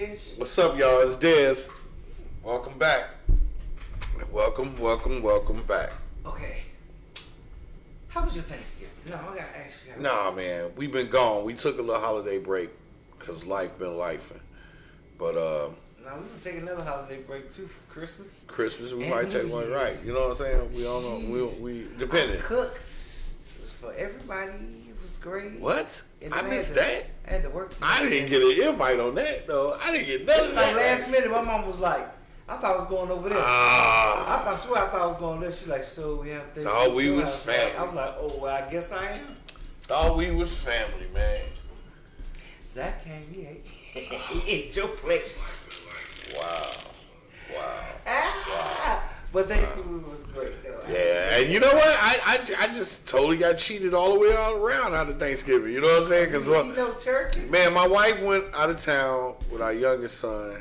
Dish. What's up, y'all? It's Dez. Welcome back. Welcome back. Okay. How was your Thanksgiving? No, I gotta ask you. Nah, man, we've been gone. We took a little holiday break because life been lifing. But now we're gonna take another holiday break too for Christmas. Christmas we and might take New one, Year's. right? You know what I'm saying? We don't know. We depending. I cooked for everybody. It was great. What? And I then missed that. I had to work. I didn't get an invite on that though. I didn't get nothing. Like last minute, my mom was like, I thought I was going over there. I swear I thought I was going there. She's like, so we have to. Thought we was family. I was like, oh, well, I guess I am. Thought we was family, man. Zach came, he ate your plate. Wow. But Thanksgiving was great, though. Yeah, and you know what? I just totally got cheated all the way all around out of Thanksgiving. You know what I'm saying? Because no turkey. Man, my wife went out of town with our youngest son.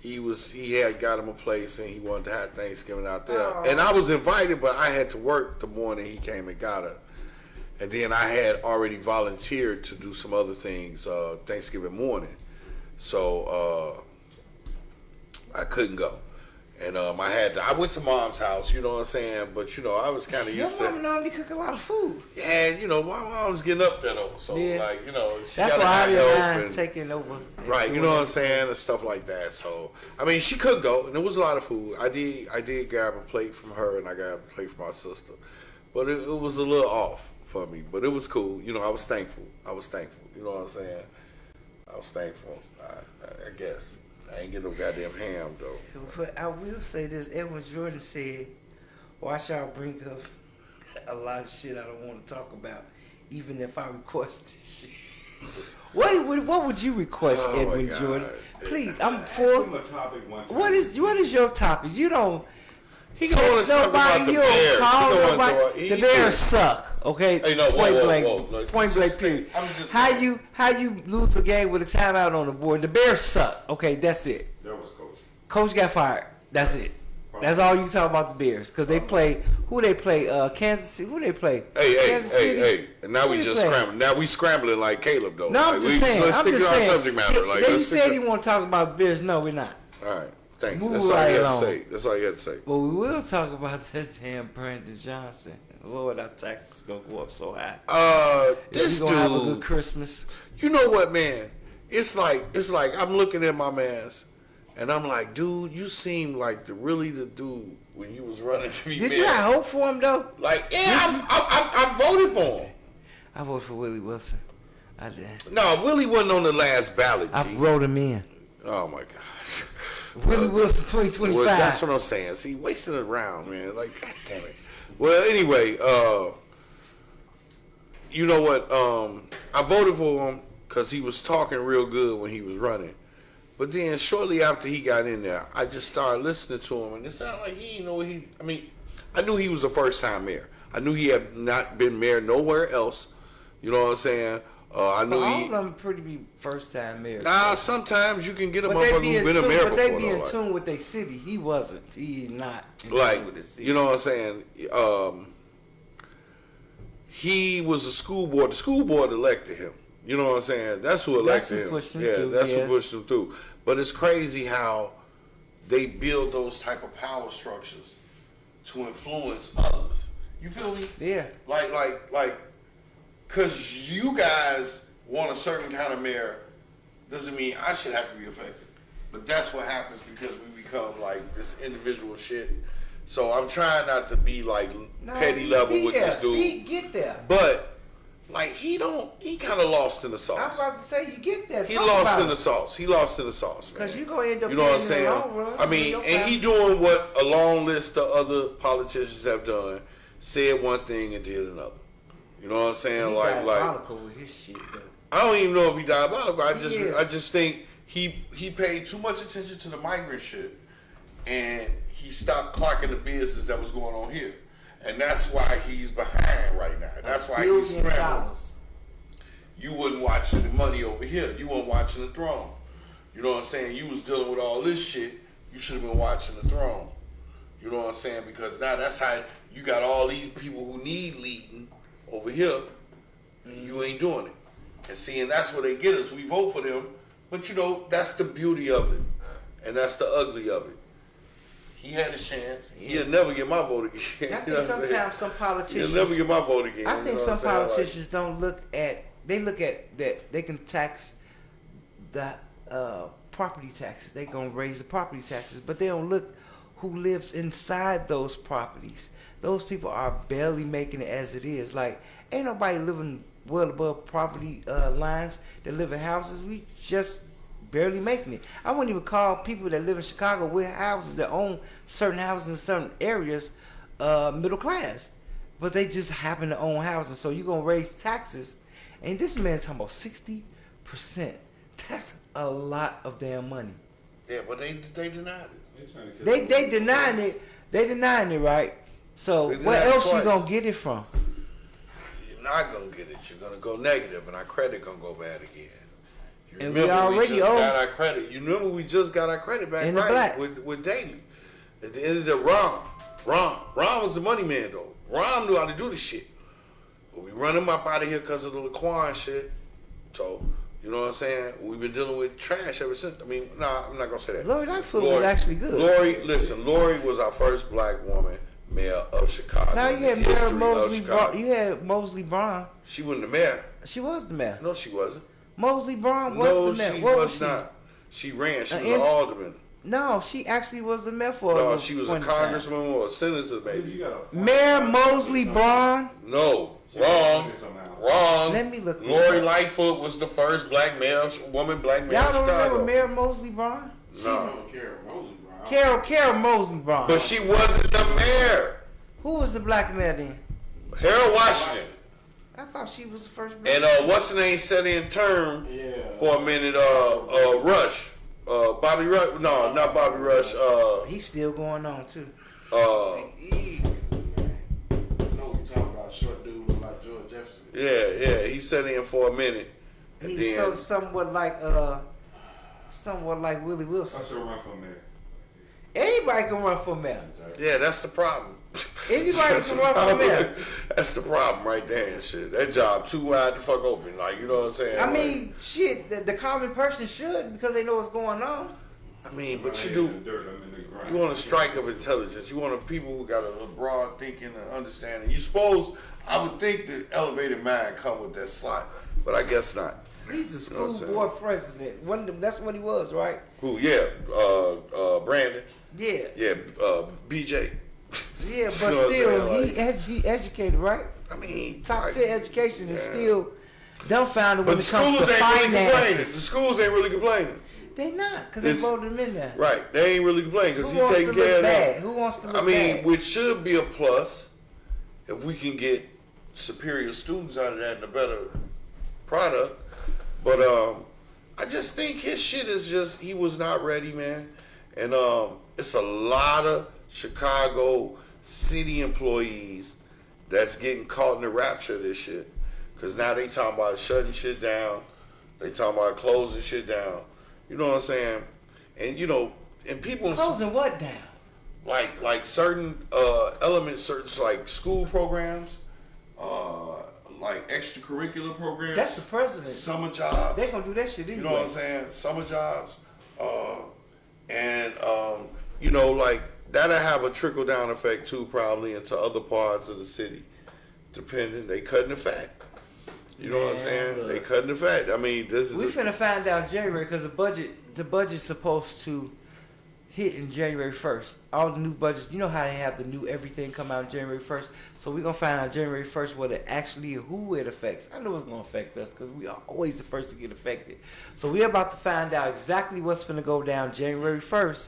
He had got him a place and he wanted to have Thanksgiving out there. Oh. And I was invited, but I had to work the morning he came and got her. And then I had already volunteered to do some other things Thanksgiving morning. So I couldn't go. And I went to mom's house, you know what I'm saying? But, you know, I was kind of used to... Your mom normally cook a lot of food. Yeah, you know, my mom was getting up there, though. So, like, you know, she that's got why I to help. didn't taking over. Right, you know what I'm saying? And stuff like that. So, I mean, she cooked, though, and it was a lot of food. I did grab a plate from her, and I grabbed a plate from my sister. But it was a little off for me. But it was cool. You know, I was thankful. You know what I'm saying? I was thankful, I guess. I ain't get no goddamn ham, though. But I will say this. Edwin Jordan said, watch y'all bring up a lot of shit I don't want to talk about, even if I request this shit. What would you request, Edwin Jordan? Please, I'm for... What is your topic? You don't... He text nobody, you don't call nobody. The Bears suck, okay? Hey, no, point blank period. How you lose a game with a timeout on the board? The Bears suck, okay? That's it. That was coach. Coach got fired. That's it. That's all you talk about the Bears because they play. Who they play? Kansas City. Who they play? Hey! And now we just scrambling. Now we scrambling like Caleb though. No, I'm just saying. Let's stick to our subject matter. Like, you said you want to talk about the Bears. No, we're not. All right. Thank you. Move That's all right you had along. to say. That's all you had to say. But we will talk about that damn Brandon Johnson. Lord, our taxes gonna go up so high. This dude dude. Have a good Christmas. You know what, man? It's like I'm looking at my man's, and I'm like, dude, you seem like the dude when you was running to be. Did you have hope for him though? Like, yeah, I voted for him. I voted for Willie Wilson. I did. No, Willie wasn't on the last ballot. I wrote him in. Oh my gosh. Willie Wilson 2025. Well, that's what I'm saying. See, wasting it around, man. Like, god damn it. Well, anyway, you know what? I voted for him because he was talking real good when he was running. But then shortly after he got in there, I just started listening to him, and it sounded like he didn't know I knew he was a first-time mayor. I knew he had not been mayor nowhere else. You know what I'm saying? I knew all of them pretty be first-time mayor. Nah, sometimes you can get a motherfucker who's been a mayor before. But they be in tune with their city. He wasn't. He's not in tune with the city. You know what I'm saying? He was a school board. The school board elected him. You know what I'm saying? That's who elected him. That's who pushed him through. But it's crazy how they build those type of power structures to influence others. You feel me? Yeah. Like, because you guys want a certain kind of mayor doesn't mean I should have to be affected. But that's what happens because we become like this individual shit. So I'm trying not to be like petty level with this dude. He get there. But like he kind of lost in the sauce. I'm about to say you get there. He lost in the sauce. He lost in the sauce, man. Because you gonna end up. You know what I'm saying? I mean, and he doing what a long list of other politicians have done. Said one thing and did another. You know what I'm saying? He diabolical with his shit, though. I don't even know if he diabolical. I just think he paid too much attention to the migrant shit, and he stopped clocking the business that was going on here, and that's why he's behind right now. That's why he's scrambling. You wasn't watching the money over here. You weren't watching the throne. You know what I'm saying? You was dealing with all this shit. You should have been watching the throne. You know what I'm saying? Because now that's how you got all these people who need leading over here, and you ain't doing it. And seeing that's where they get us. We vote for them. But, you know, that's the beauty of it. And that's the ugly of it. He had a chance. He'll never get my vote again. I think sometimes some politicians... He'll never get my vote again. I think some politicians don't look at... They look at that they can tax the property taxes. They're going to raise the property taxes. But they don't look who lives inside those properties. Those people are barely making it as it is. Like, ain't nobody living well above poverty lines that live in houses. We just barely making it. I wouldn't even call people that live in Chicago with houses that own certain houses in certain areas middle class. But they just happen to own houses. So you're going to raise taxes. And this man's talking about 60%. That's a lot of damn money. Yeah, but they denied it. They denying it. They denying it, right? So where else you going to get it from? You're not going to get it. You're going to go negative, and our credit going to go bad again. You And remember we just got our credit. You remember we just got our credit back in the black. With Daley. At the end of the Ron was the money man, though. Ron knew how to do the shit. But we run him up out of here because of the Laquan shit. So, you know what I'm saying? We've been dealing with trash ever since. I mean, nah, I'm not going to say that. Lori Lightfoot was actually good. Lori was our first black woman mayor of Chicago. Now you had Mayor Mosley Braun. You had Mosley Braun. She wasn't the mayor. She was the mayor. No, she wasn't. Mosley Braun was the mayor. She what was not. She ran. She was an alderman. No, she actually was the mayor for No, she was a congressman or a senator, maybe. Mayor Mosley Braun? No. Wrong. Let me look. Lori Lightfoot was the first black woman black mayor of Y'all don't Chicago. remember Mayor Mosley Braun? No. Carol Mosley Braun. But she wasn't the mayor. Who was the black mayor then? Harold Washington. I thought she was the first black. And what's the name set in term for a minute? Rush. Bobby Rush. No, not Bobby Rush. He's still going on too. Short dude look like George Jefferson. Yeah, he sat in for a minute. He's somewhat like Willie Wilson. I should run for mayor. Anybody can run for mayor. Yeah, that's the problem. Anybody can run for mayor. That's the problem right there and shit. That job too wide to fuck open. Like, you know what I'm saying? I mean, shit, the common person should because they know what's going on. I mean, but you want a strike of intelligence. You want people who got a broad thinking and understanding. I would think the elevated mind come with that slot, but I guess not. He's a school board president. That's what he was, right? Who? Yeah, Brandon. Yeah. Yeah, BJ. Yeah, but still, he educated, right? I mean, top 10 education is still dumbfounded when it comes to finances. The schools ain't really complaining. They not, because they voted him in there. Right, they ain't really complaining because he's taking care of them. Who wants to look bad? I mean, which should be a plus if we can get superior students out of that and a better product. But I just think his shit is just, he was not ready, man. And it's a lot of Chicago city employees that's getting caught in the rapture of this shit. Because now they talking about shutting shit down. They talking about closing shit down. You know what I'm saying? And, you know, and people... Closing what down? Like certain elements, certain like school programs, like extracurricular programs. That's the president. Summer jobs. They gonna do that shit anyway. You know what I'm saying? Summer jobs. And you know, like that'll have a trickle down effect too, probably into other parts of the city. Depending, they cutting the fat. You know what I'm saying? Look. They cutting the fat. I mean, this is. We finna find out January because the budget's supposed to hit in January 1st. All the new budgets, you know how they have the new everything come out January 1st. So we're gonna find out January 1st what it actually, who it affects. I know it's gonna affect us because we are always the first to get affected. So we're about to find out exactly what's finna go down January 1st.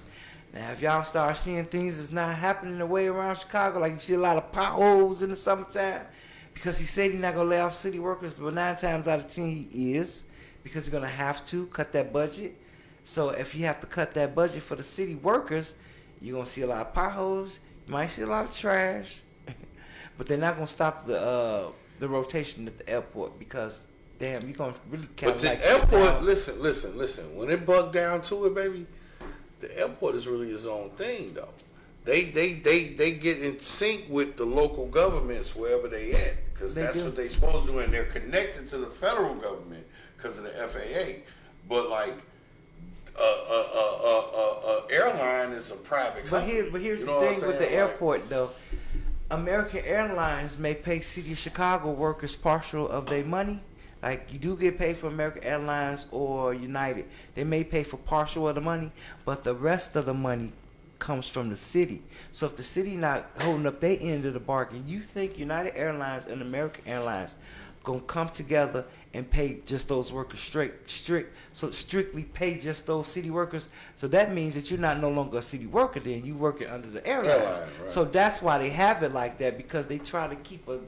Now, if y'all start seeing things that's not happening the way around Chicago, like you see a lot of potholes in the summertime, because he said he's not going to lay off city workers, but 9 times out of 10 he is, because he's going to have to cut that budget. So if you have to cut that budget for the city workers, you're going to see a lot of potholes, you might see a lot of trash, but they're not going to stop the rotation at the airport because, damn, you're going to really count. But the airport, listen, when it bugged down to it, baby, the airport is really its own thing, though. They get in sync with the local governments wherever they at. because that's what they supposed to do, and they're connected to the federal government because of the FAA. But like, airline is a private company. But here's the thing with the airport though. American Airlines may pay City of Chicago workers partial of their money. Like you do get paid for American Airlines or United. They may pay for partial of the money, but the rest of the money comes from the city. So if the city not holding up their end of the bargain, you think United Airlines and American Airlines gonna come together and pay just those workers strictly pay just those city workers? So that means that you're not no longer a city worker then, you working under the airlines. Right. So that's why they have it like that, because they try to keep a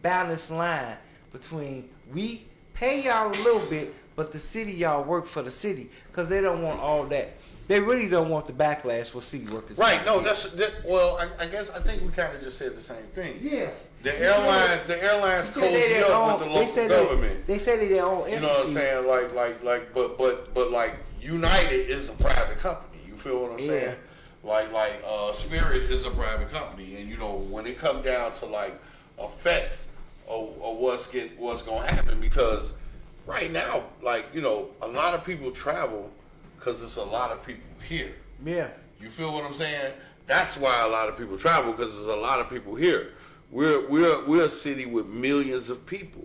balanced line between we pay y'all a little bit, but the city y'all work for the city, because they don't want all that. They really don't want the backlash with city workers. Right. No, well, I think we kind of just said the same thing. Yeah. The airlines cozy up with the local government. They say they their own entity. You know what I'm saying? But like United is a private company. You feel what I'm saying? Like Spirit is a private company, and you know when it comes down to like effects of what's gonna happen, because right now, like you know, a lot of people travel because there's a lot of people here. Yeah. You feel what I'm saying? That's why a lot of people travel, because there's a lot of people here. We're a city with millions of people.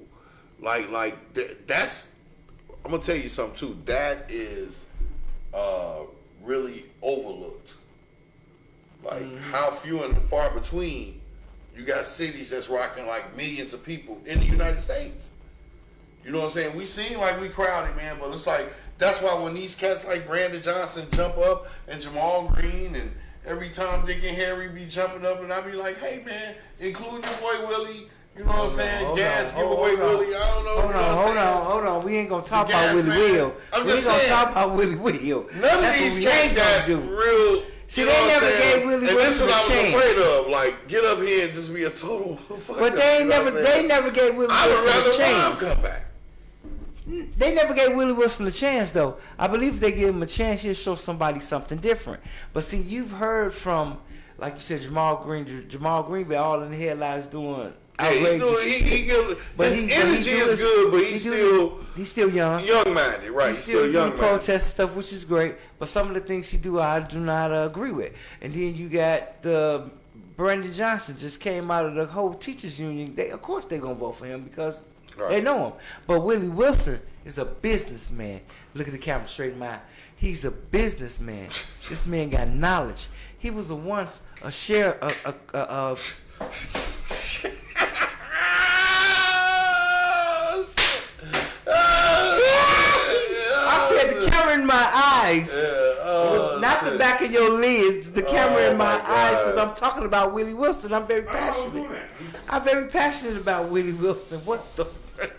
That's I'm gonna tell you something too. That is really overlooked. Like how few and far between you got cities that's rocking like millions of people in the United States. You know what I'm saying? We seem like we crowded, man, but it's like that's why when these cats like Brandon Johnson jump up and Jamal Green and every time Dick and Harry be jumping up, and I be like, hey man, include your boy Willie. You know what I'm saying? Gas giveaway Willie. I don't know. Hold on. We ain't gonna talk about Willie Will. I'm just saying. We ain't gonna talk about Willie Will. None of these cats got real. See, they never gave Willie Wilson a chance. And this is what I was afraid of. Like, get up here and just be a total fuck But they never gave Willie Wilson a chance. I would rather Ron come back. They never gave Willie Wilson a chance, though. I believe if they give him a chance, he'll show somebody something different. But see, you've heard from, like you said, Jamal Green be all in the headlines doing outrageous. But his energy is good, but he's still young. Young-minded, right? He's still young-minded. Protest stuff, which is great. But some of the things he do, I do not agree with. And then you got the Brandon Johnson just came out of the whole teachers union. Of course they're gonna vote for him because they know him. But Willie Wilson is a businessman. Look at the camera straight in my eye. He's a businessman. This man got knowledge. He was once a share of I said the camera in my eyes. Not the back of your lids, the camera in my eyes, because I'm talking about Willie Wilson. I'm very passionate. I'm very passionate about Willie Wilson. What the fuck?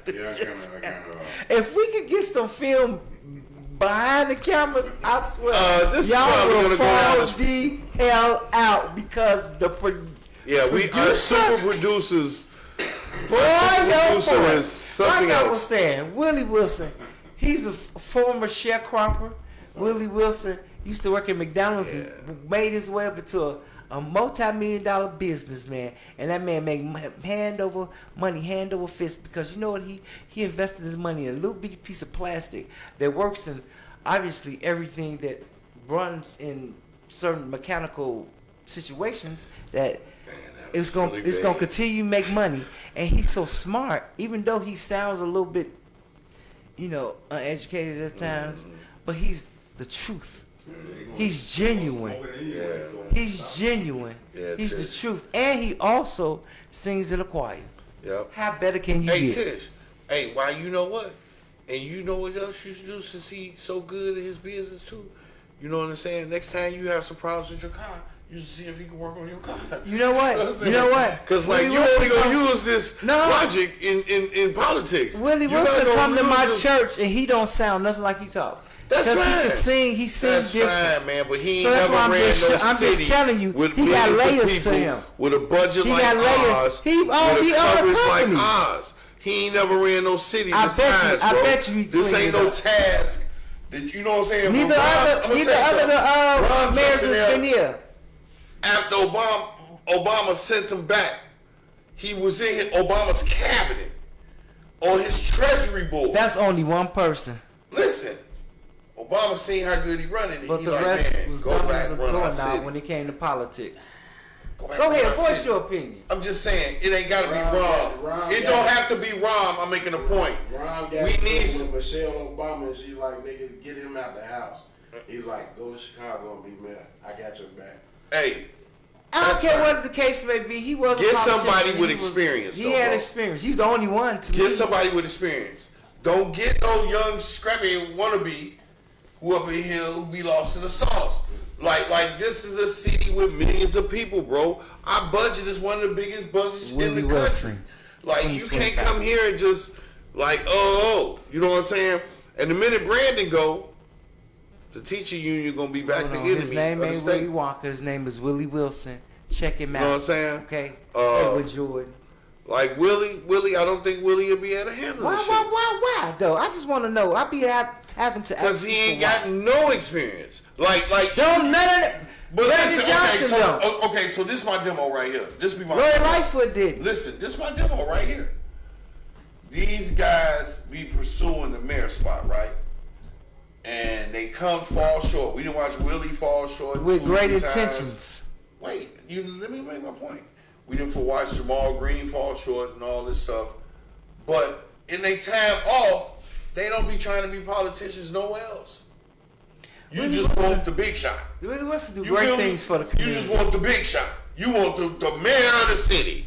If we could get some film behind the cameras, I swear, y'all will fall the hell out, because our super producers. Is something like else. I was saying, Willie Wilson, he's a former sharecropper. Willie Wilson used to work at McDonald's and made his way up into a multi-million-dollar businessman, and that man made hand over fist, because you know what, he invested his money in a little bitty piece of plastic that works in obviously everything that runs in certain mechanical situations, that it's gonna continue to make money. And he's so smart, even though he sounds a little bit, uneducated at times, but he's the truth. He's genuine. He's genuine. He's the truth. And he also sings in a choir. Yep. How better can you get? Hey, Tish. Hey, why, you know what? And you know what else you should do, since he's so good at his business too? You know what I'm saying? Next time you have some problems with your car, you should see if he can work on your car. You know what? Because like you only gonna use this logic in politics. Willie Wilson come to my church and he don't sound nothing like he talk. That's fine. He sings different. That's fine, man. But he ain't so never ran no city. I'm just telling you, he got layers to him. With a budget like ours, with a coverage like ours. He ain't never ran no city this size, bro. I bet you this ain't no task that, you know what I'm saying? Neither other mayors has been here. After Obama sent him back, he was in Obama's cabinet or his Treasury board. That's only one person. Listen, Obama seen how good he running it. But He the like, rest man, was go dumb back, as a run our doorknob city. when it came to politics. Go ahead, voice your opinion. I'm just saying, it ain't gotta be wrong. It don't have to be wrong. I'm making a point. Ron got with Michelle Obama, and she's like, nigga, get him out the house. He's like, go to Chicago and be mayor. I got your back. Hey. I don't care what the case may be. He was get somebody with experience. He had experience. He's the only one to get somebody with experience. Don't get no young scrappy wannabe who up in here who be lost in the sauce. Like this is a city with millions of people, bro. Our budget is one of the biggest budgets in the country. Like you can't come here and just like you know what I'm saying? And the minute Brandon go, the teacher union gonna be back the enemy. His name ain't Willie Walker. His name is Willie Wilson. Check him out. You know what I'm saying? Okay. Edward Jordan. Like Willie, I don't think Willie will be able to handle this shit. Why though? I just want to know. I be having to ask. Because he ain't got no experience. Like don't none of that. But Brandon Johnson okay, so this is my demo right here. This be my Roy Lightfoot did. Listen, this is my demo right here. These guys be pursuing the mayor spot, right? And they fall short. We didn't watch Willie fall short with great intentions. Wait, let me make my point. We didn't watch Jamal Green fall short and all this stuff. But in their time off, they don't be trying to be politicians nowhere else. You really just want the big shot. You really wants to do great things for the community. You just want the big shot. You want the mayor of the city.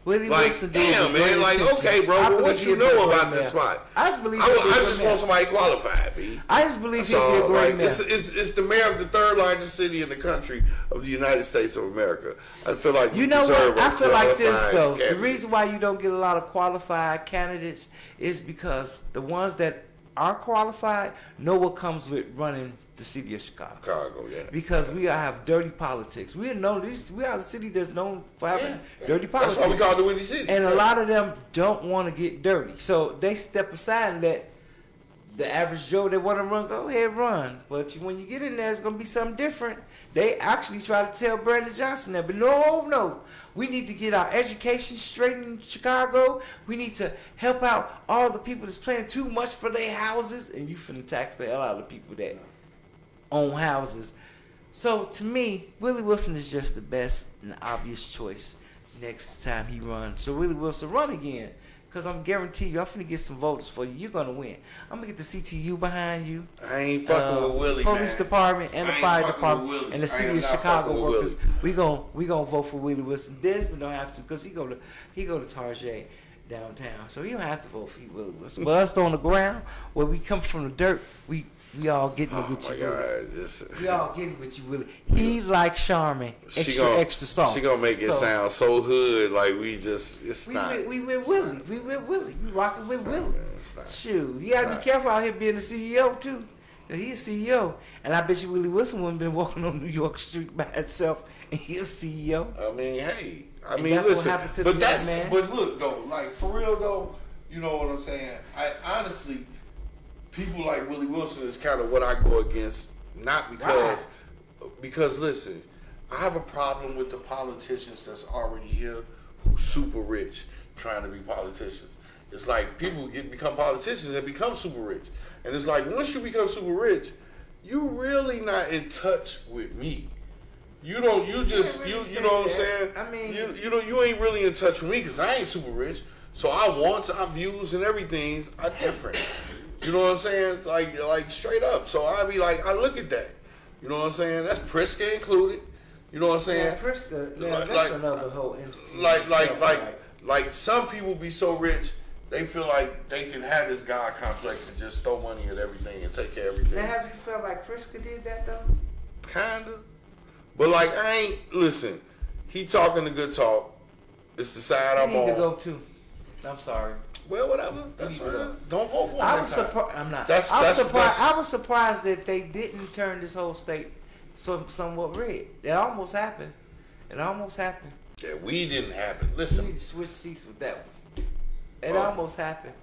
Willie like, Wilson damn, man. Like, okay, bro, but what you know about this spot? I just believe I just want somebody qualified, B. I just believe he'll be a great mayor. It's the mayor of the third largest city in the country of the United States of America. I feel like you know what? I feel like this though. The reason why you don't get a lot of qualified candidates is because the ones that are qualified know what comes with running the city of Chicago. Yeah. Because we have dirty politics. We are the city that's known for having dirty politics. That's why we call it the Windy City. And a lot of them don't want to get dirty. So they step aside and let the average Joe that want to run, go ahead run. But when you get in there, it's going to be something different. They actually try to tell Brandon Johnson that. But no. We need to get our education straight in Chicago. We need to help out all the people that's paying too much for their houses. And you finna tax the hell out of the people that own houses. So to me, Willie Wilson is just the best and the obvious choice next time he runs. So Willie Wilson, run again. Because I'm guarantee you, I'm finna get some voters for you. You're going to win. I'm going to get the CTU behind you. I ain't fucking with Willie, Police department and the fire department and the city of Chicago workers. We gonna vote for Willie Wilson. Desmond don't have to because he go to Tarjay downtown. So he don't have to vote for you, Willie Wilson. But us on the ground, where we come from the dirt, we all getting it with you, Willie. We all getting with you, Willie. He like Charmin, extra soft. She gonna make it sound so hood, like we just, we with Willie. We with Willie. We rocking with Willie. Shoot, you gotta be careful out here being a CEO too. He's a CEO, and I bet you Willie Wilson wouldn't been walking on New York Street by itself, and he's a CEO. I mean, hey, that's listen, what happened to the young man. But look though, like for real though, you know what I'm saying? I honestly. People like Willie Wilson is kind of what I go against, not because listen, I have a problem with the politicians that's already here who's super rich trying to be politicians. It's like people become politicians and become super rich. And it's like once you become super rich, you really not in touch with me. You know what I'm saying? I mean, you ain't really in touch with me because I ain't super rich. So our wants, our views and everything are different. You know what I'm saying? Like straight up. So I be like, I look at that. You know what I'm saying? That's Pritzker included. You know what I'm saying? Yeah, Pritzker. Yeah, that's another whole instance. Like some people be so rich, they feel like they can have this God complex and just throw money at everything and take care of everything. Now, have you felt like Pritzker did that though? Kinda. But like listen, he talking the good talk. It's the side I'm on. I need to go too. I'm sorry. Well, whatever. That's right. Don't vote for him. I was surprised. I'm not. I was surprised that they didn't turn this whole state somewhat red. It almost happened. Yeah, we didn't happen. Listen. We need to switch seats with that one. It almost happened.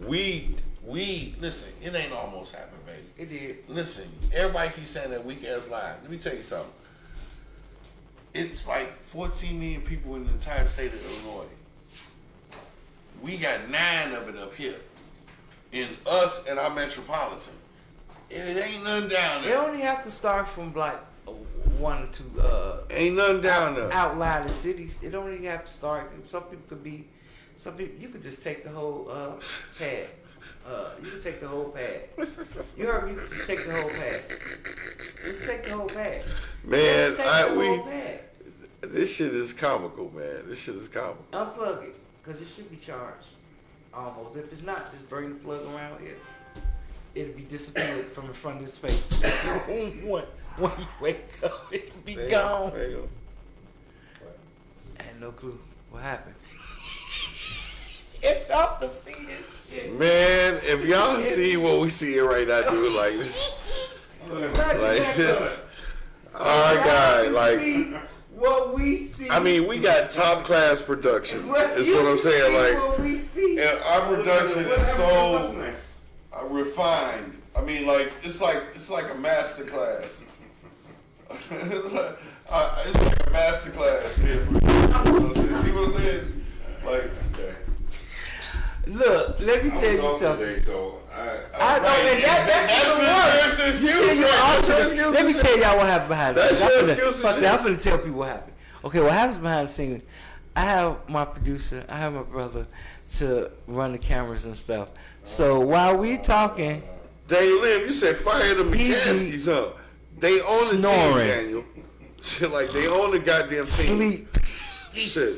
We listen. It ain't almost happened, baby. It did. Listen. Everybody keeps saying that weak ass lie. Let me tell you something. it's like 14 million people in the entire state of Illinois. We got 9 of it up here. In us and our metropolitan. And it ain't none down there. They only have to start from like 1 or 2 ain't nothing down there. Outlying cities. It don't even have to start. Some people you could just take the whole pad. You can take the whole pad. You heard me? You can just take the whole pad. Just take the whole pad. Man, whole pad. This shit is comical, man. This shit is comical. Unplug it, because it should be charged. Almost. If it's not, just bring the plug around here. It'll be disappeared from in front of his face. when you wake up, it'll be gone. I had no clue what happened. If y'all can see this shit. Man, if y'all see what we see right now, dude, like this. Like this. Our guy, like. What we see. I mean, we got top class production. Is what I'm saying. Like, what we see. And our production is so refined. I mean, like it's like a master class. It's like a master class here. See what I'm saying? Like, look, let me tell you something. That's the excuse. Let me tell y'all what happened behind the scenes. That's your excuse. I'm finna tell people what happened. Okay, what happens behind the scenes? I have my producer, I have my brother to run the cameras and stuff. So while we talking, Daniel Lim, you said fire the McCaskies up. They own the team, Daniel. Shit, like they own the goddamn team. Sleep. Shit.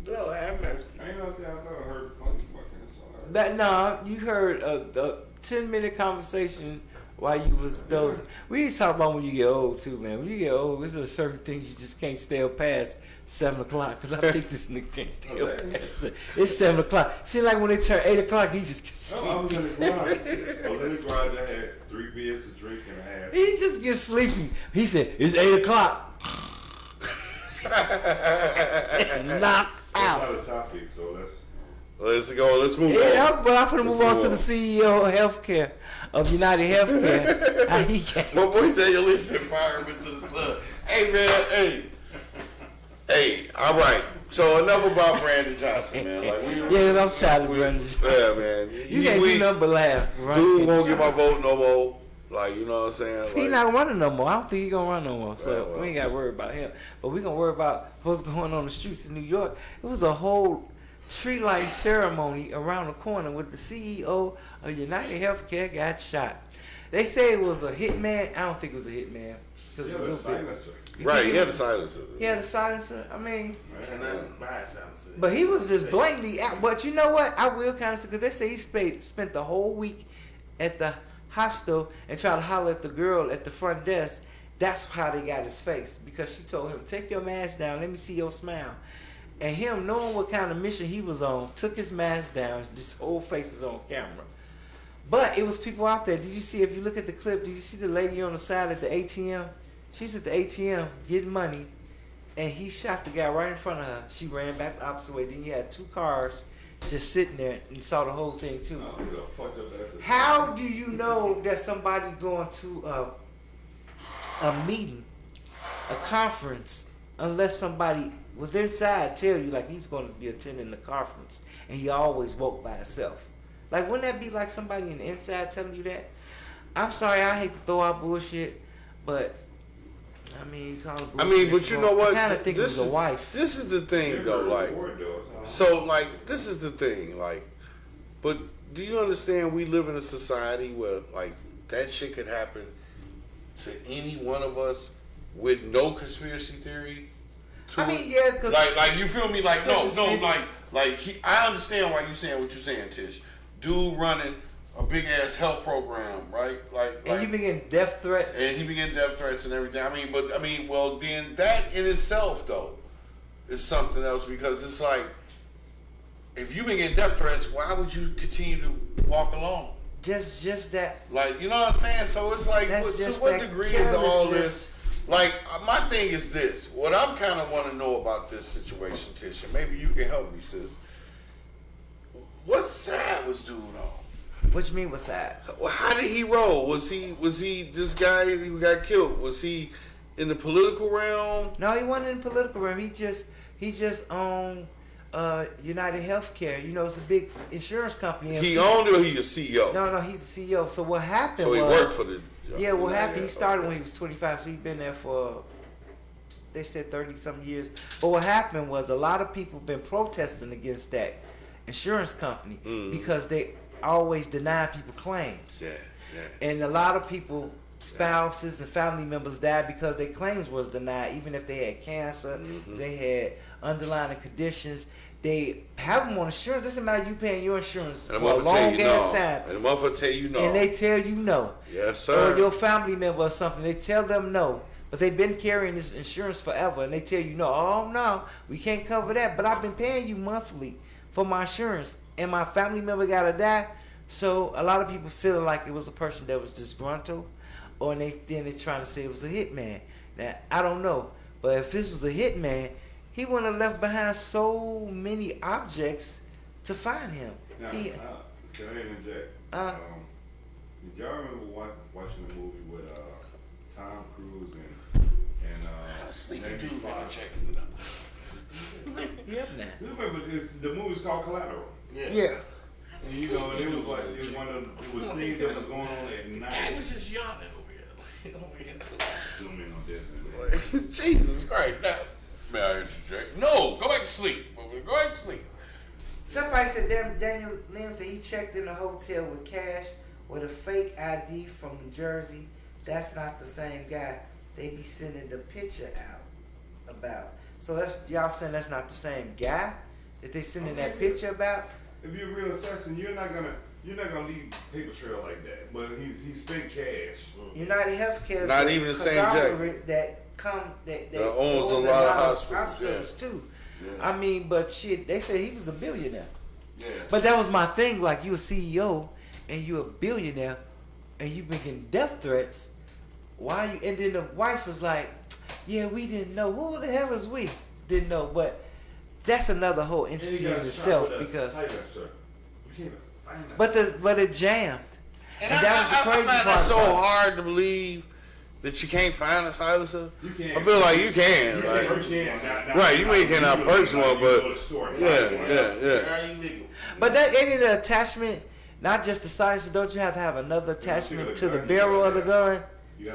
Lord have mercy. I know that I heard funny fucking. That nah, you heard a 10-minute conversation while you was dozing. We need to talk about when you get old too, man. When you get old, there's a certain things you just can't stay up past 7 o'clock. Cause I think this nigga can't stay up past it. It's 7 o'clock. See, like when they turn 8 o'clock, he just gets sleepy. I was in the garage. I was in the garage. I had 3 beers to drink and a half. He just gets sleepy. He said, "It's 8 o'clock." Knocked out. That's not a topic, so Let's go. Let's move on. Yeah, but I'm gonna move on to the CEO of HealthCare of United Healthcare. How he came. My boy Daniel Lee said fire him into the sun. Hey man, hey. All right. So enough about Brandon Johnson, man. Like Yeah, 'cause I'm tired of Brandon Johnson. Yeah, man. You can't do nothing but laugh. Right? Dude won't get my vote no more. Like, you know what I'm saying? Like, He not running no more. I don't think he gonna run no more. So well. we ain't got to worry about him. But we gonna worry about what's going on the streets in New York. It was a whole tree light ceremony around the corner with the CEO of United Healthcare got shot. They say it was a hitman. I don't think it was a hitman. yeah, the silencer. Right, he had a silencer. He had a silencer. I mean, And then buy silencer. but he was just blatantly out. But you know what? I will kind of, because they say he spent the whole week at the hostel and tried to holler at the girl at the front desk. That's how they got his face, because she told him, "Take your mask down. Let me see your smile." And him, knowing what kind of mission he was on, took his mask down. His whole face is on camera. But it was people out there. Did you see, if you look at the clip, did you see the lady on the side at the ATM? She's at the ATM getting money, and he shot the guy right in front of her. She ran back the opposite way. Then you had 2 cars just sitting there and saw the whole thing too. How do you know that somebody going to a meeting, a conference, unless somebody was inside tell you like he's going to be attending the conference and he always woke by himself? Like, wouldn't that be like somebody in the inside telling you that? I'm sorry, I hate to throw out bullshit, but I mean, you call it bullshit. I mean, but you know what? I kind of think it was a wife. This is the thing, though. Like, so, like, this is the thing. Like, but do you understand? We live in a society where, like, that shit could happen to any one of us with no conspiracy theory. I mean, yeah, because like you feel me? Like, no, I understand why you saying what you're saying, Tish. Dude running a big ass health program, right? And you begin death threats. And he began death threats and everything. Well, then that in itself though is something else, because it's like, if you begin death threats, why would you continue to walk along? Just that. Like, you know what I'm saying? So it's like, to what degree is all this? Like, my thing is this. What I'm kind of want to know about this situation, Tish, and maybe you can help me, sis. What side was dude on? What you mean, what side? How did he roll? Was he this guy who got killed? Was he in the political realm? No, he wasn't in the political realm. He just owned United HealthCare. You know, it's a big insurance company. He owned it, or he a CEO? No, he's the CEO. So what happened? So he worked for the. Yeah, what happened? He started when he was 25, so he's been there for, they said 30-something years. But what happened was a lot of people been protesting against that insurance company because they always deny people claims. Yeah. And a lot of people, spouses and family members died because their claims was denied, even if they had cancer, they had underlying conditions. They have them on insurance. Doesn't matter you paying your insurance for a long ass time. And the motherfucker tell you no. And they tell you no. Yes, sir. Or your family member or something, they tell them no. But they've been carrying this insurance forever, and they tell you no. Oh no, we can't cover that. But I've been paying you monthly for my insurance, and my family member gotta die. So a lot of people feel like it was a person that was disgruntled, or then they're trying to say it was a hitman. Now I don't know, but if this was a hitman, he wouldn't have left behind so many objects to find him. Now, can I interject? Did y'all remember watching the movie with Tom Cruise and sleepy Jamie dude Foxx? Yep, now. You remember the movie's called Collateral. Yeah. And you know, it was like it was one of it was things that was going on at night. I was just yawning over here. Zoom in on this. And Jesus Christ! Now, may I interject? No, go back to sleep. Go back to sleep. Somebody said Daniel Lim said he checked in a hotel with cash with a fake ID from New Jersey. That's not the same guy. They be sending the picture out about. So that's y'all saying that's not the same guy that they sending that picture about? If you're a real assassin, you're not gonna leave paper trail like that. But he spent cash. United HealthCare, Not even the same jack. that owns a lot of hospitals too. Yeah. I mean, but shit, they said he was a billionaire. Yeah. But that was my thing. Like, you a CEO and you a billionaire and you been getting death threats. Why you? And then the wife was like, "Yeah, we didn't know. Who the hell is we? Didn't know." But that's another whole entity in itself because. But it jammed. And that was the crazy I find part that so about it. hard to believe that you can't find a silencer. You can. I feel like you can. You can. Right, you may cannot purchase one, but yeah. Very illegal. But that ain't an attachment. Not just the silencer. Don't you have to have another attachment to the barrel of the gun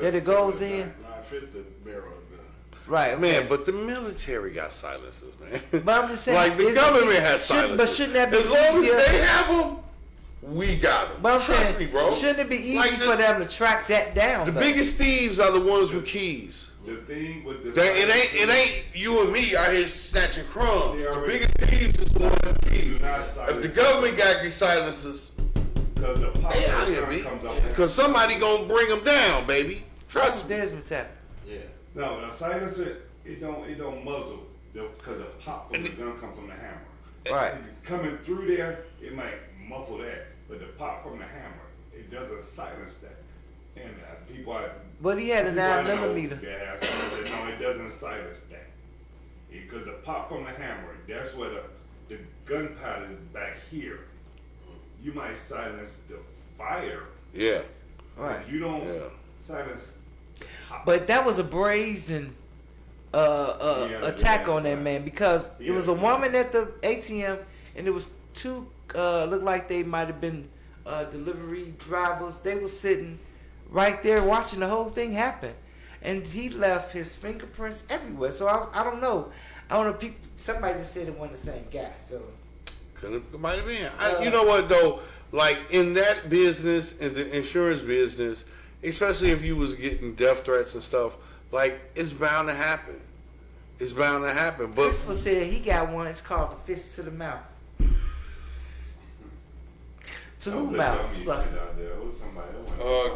that it goes in? Nah, it fits the barrel of the gun. Right, Man, but the military got silencers, man. But I'm just saying, like the government has silencers. But shouldn't that be as long easier? as they have them, we got them. But I'm Trust saying, me, bro. shouldn't it be easy Like for them to track that down? The though? biggest thieves are the ones with keys. The thing with the It ain't you and me out here snatching crumbs. They The already- biggest thieves is the ones with keys. not If the government got these silencers, because the pop they out here, gun B. comes up. Because somebody gonna bring them down, baby. Trust me. Desmond Tap. Yeah. No, the silencer it don't muzzle because the pop from the gun comes from the hammer. Right. Coming through there, it might muffle that, but the pop from the hammer, it doesn't silence that. And people are. But he had a people I 9mm. know that have silencer, no, it doesn't silence that. Because the pop from the hammer, that's where the gunpowder is back here. You might silence the fire. Yeah. Right. If you don't Yeah. silence. But that was a brazen attack on that man because it was a woman at the ATM and it was two looked like they might have been delivery drivers. They were sitting right there watching the whole thing happen, and he left his fingerprints everywhere. So I don't know. I don't know. People. Somebody just said it wasn't the same guy. So It might have been. You know what though? Like in that business, in the insurance business, especially if you was getting death threats and stuff, like it's bound to happen. It's bound to happen. But Christopher said he got one. It's called the fist to the mouth. To who mouth? So,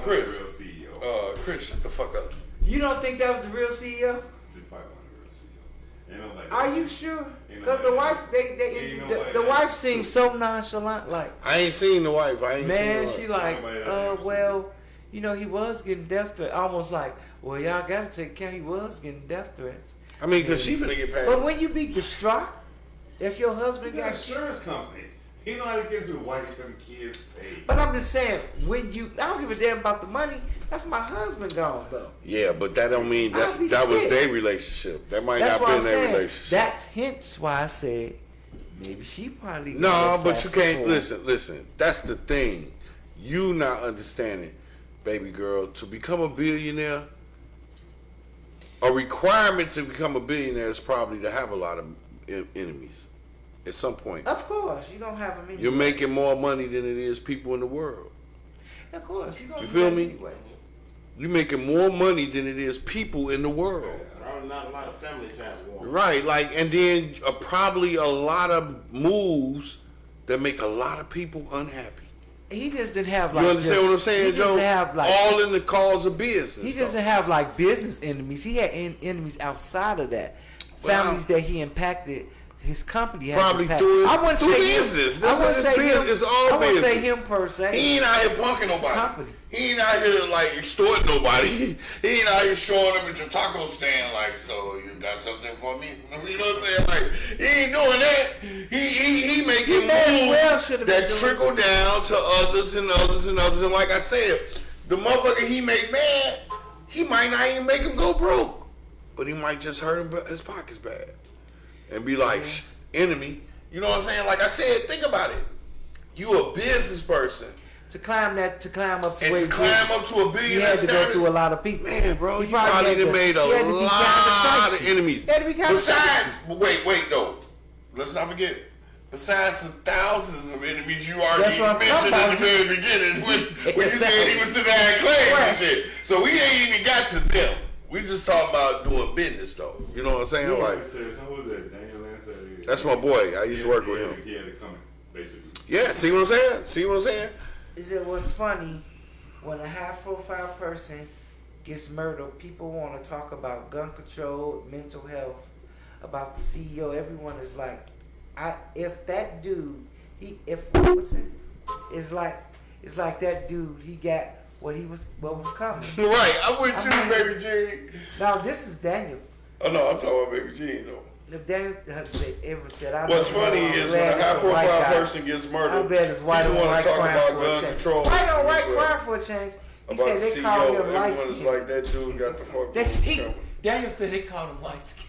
Chris. Real CEO. Chris, shut the fuck up. you don't think that was the real CEO? They probably wasn't a real CEO. Ain't nobody. Are you sure? Ain't Because the nobody- wife, Ain't nobody the wife that seems stupid. so nonchalant. Like, I ain't seen the wife. I ain't man, seen she the wife. like, Nobody that well, you know, he was getting death threats. Almost like, well, y'all gotta take care. He was getting death threats. I mean, because she finna get paid. But when you be distraught, if your husband He got an got insurance company. He know how to get his wife and kids paid. But I'm just saying, I don't give a damn about the money. That's my husband gone though. Yeah, but that don't mean that was their relationship. That might not been their relationship. That's hence why I said maybe she probably. No, but you can't listen. That's the thing. You not understanding, baby girl. To become a billionaire, a requirement to become a billionaire is probably to have a lot of enemies. At some point, of course, you don't have them anyway. You're making more money than it is people in the world. Of course, you feel me? Anyway. You're making more money than it is people in the world. Probably not a lot of family time going. Right, and then probably a lot of moves that make a lot of people unhappy. He just didn't have like. You understand what I'm saying, Joe? All in the cause of business. He just didn't have like business enemies. He had enemies outside of that. Families that he impacted. His company had probably through business. I wouldn't say him. It's all I wouldn't business. say him per se. He ain't out here punking nobody. He ain't out here like extorting nobody. He ain't out here showing up at your taco stand like, so you got something for me? You know what I'm saying? Like, he ain't doing that. He making moves that trickle down to others and others and others. And like I said, the motherfucker he make mad, he might not even make him go broke, but he might just hurt him his pockets bad. And be like, enemy. You know what I'm saying? Like I said, think about it. You a business person. To climb up to a billionaire status. You had to go through a lot of people. Man, bro, you probably done made a lot of enemies. Besides, wait, though. Let's not forget. Besides the thousands of enemies you already mentioned in the very beginning when you said he was denying claims and shit. So we ain't even got to them. We just talking about doing business, though. You know what I'm saying? Yeah, like, that's my boy. I used to work with him. He had it coming, basically. Yeah, see what I'm saying? Is it what's funny when a high-profile person gets murdered? People want to talk about gun control, mental health, about the CEO. Everyone is like, if that dude, it's like that dude. He got what was coming. Right, I'm with you, baby G. Now this is Daniel. Oh no, I'm talking about baby G though. Daniel, everyone said, what's funny is when a high-profile person gets murdered, I'm glad it's white people want to talk about gun control. White on white crime for a change. He about said the they CEO, call him light everyone's skin. like, that dude got the fuck. Daniel said they called him light skin.